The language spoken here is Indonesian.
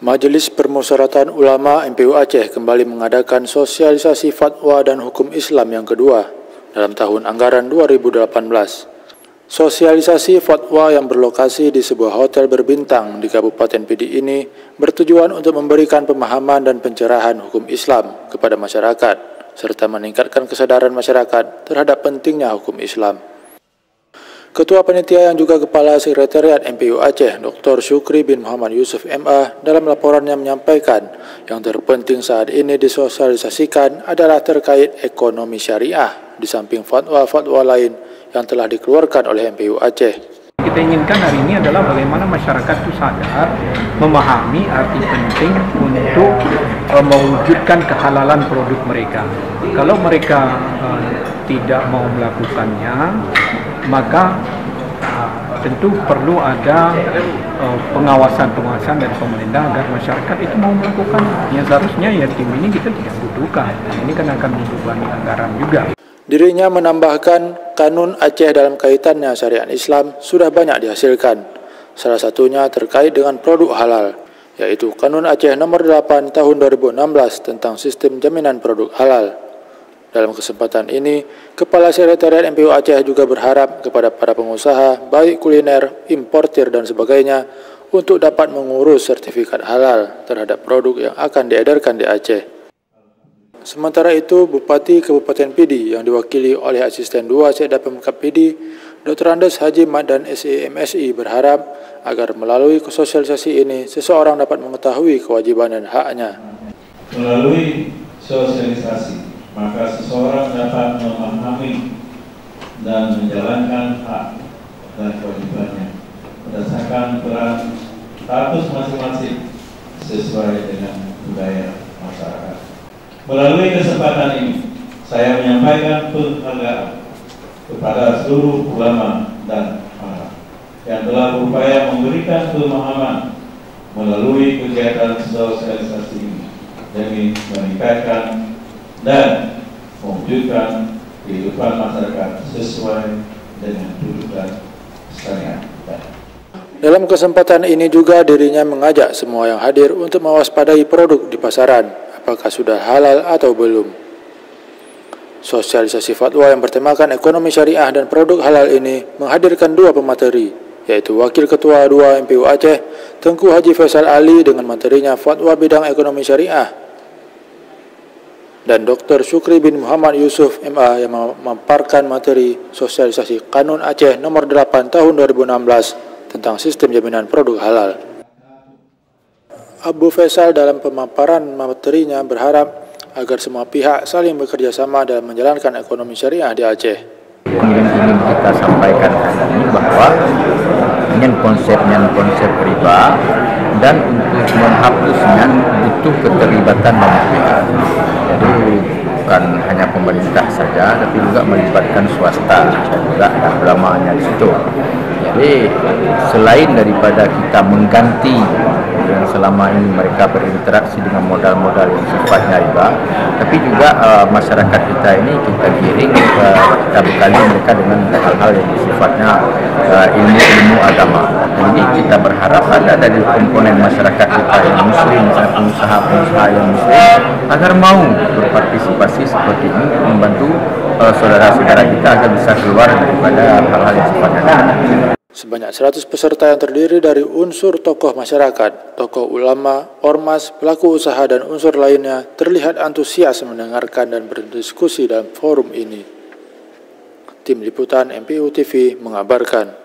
Majelis Permusyawaratan Ulama MPU Aceh kembali mengadakan sosialisasi fatwa dan hukum Islam yang kedua dalam tahun anggaran 2018. Sosialisasi fatwa yang berlokasi di sebuah hotel berbintang di Kabupaten Pidi ini bertujuan untuk memberikan pemahaman dan pencerahan hukum Islam kepada masyarakat, serta meningkatkan kesadaran masyarakat terhadap pentingnya hukum Islam. Ketua Panitia yang juga Kepala Sekretariat MPU Aceh, Dr. Syukri bin Muhammad Yusuf MA, dalam laporannya menyampaikan yang terpenting saat ini disosialisasikan adalah terkait ekonomi syariah di samping fatwa-fatwa lain yang telah dikeluarkan oleh MPU Aceh. Kita inginkan hari ini adalah bagaimana masyarakat itu sadar, memahami arti penting untuk mewujudkan kehalalan produk mereka. Kalau mereka tidak mau melakukannya, maka tentu perlu ada pengawasan dari pemerintah agar masyarakat itu mau melakukan. Yang seharusnya ya tim ini kita tidak butuhkan. Ini kan akan membebani anggaran juga. Dirinya menambahkan kanun Aceh dalam kaitannya syariat Islam sudah banyak dihasilkan. Salah satunya terkait dengan produk halal, yaitu Kanun Aceh nomor 8 tahun 2016 tentang sistem jaminan produk halal. Dalam kesempatan ini, Kepala Sekretariat MPU Aceh juga berharap kepada para pengusaha, baik kuliner, importir, dan sebagainya, untuk dapat mengurus sertifikat halal terhadap produk yang akan diedarkan di Aceh. Sementara itu, Bupati Kabupaten Pidi yang diwakili oleh Asisten 2 Sekda Pemkab Pidi, Dr. Andes Haji Madan SEMSI berharap agar melalui sosialisasi ini, seseorang dapat mengetahui kewajiban dan haknya. Melalui sosialisasi, maka seseorang dapat memahami dan menjalankan hak dan kewajibannya berdasarkan peran status masing-masing sesuai dengan budaya masyarakat. Melalui kesempatan ini, saya menyampaikan penghargaan kepada seluruh ulama dan para yang telah berupaya memberikan pemahaman melalui kegiatan sosialisasi ini demi meningkatkan dan mewujudkan kehidupan masyarakat sesuai dengan dudukan syariat. Dalam kesempatan ini juga dirinya mengajak semua yang hadir untuk mewaspadai produk di pasaran, apakah sudah halal atau belum. Sosialisasi fatwa yang bertemakan ekonomi syariah dan produk halal ini menghadirkan dua pemateri, yaitu Wakil Ketua 2 MPU Aceh, Tengku Haji Faisal Ali dengan materinya fatwa bidang ekonomi syariah, dan Dr. Syukri bin Muhammad Yusuf MA yang memaparkan materi sosialisasi Kanun Aceh nomor 8 tahun 2016 tentang sistem jaminan produk halal. Abu Faisal dalam pemaparan materinya berharap agar semua pihak saling bekerja sama dalam menjalankan ekonomi syariah di Aceh. Yang ingin kita sampaikan hari ini bahwa dengan konsep riba dan untuk menghapusnya butuh keterlibatan banyak pihak. Jadi bukan hanya pemerintah saja, tapi juga melibatkan swasta juga dan ulamanya di situ. Jadi selain daripada kita mengganti yang selama ini mereka berinteraksi dengan modal-modal yang sifatnya riba, tapi juga masyarakat kita ini kita giring, kita bekali mereka dengan hal-hal yang sifatnya ilmu agama. Jadi kita berharap ada dari komponen masyarakat kita yang muslim, pengusaha-pengusaha yang muslim, agar mau berpartisipasi seperti ini untuk membantu saudara-saudara kita agar bisa keluar daripada hal-hal yang sifatnya riba. Sebanyak 100 peserta yang terdiri dari unsur tokoh masyarakat, tokoh ulama, ormas, pelaku usaha, dan unsur lainnya terlihat antusias mendengarkan dan berdiskusi dalam forum ini. Tim Liputan MPU TV mengabarkan.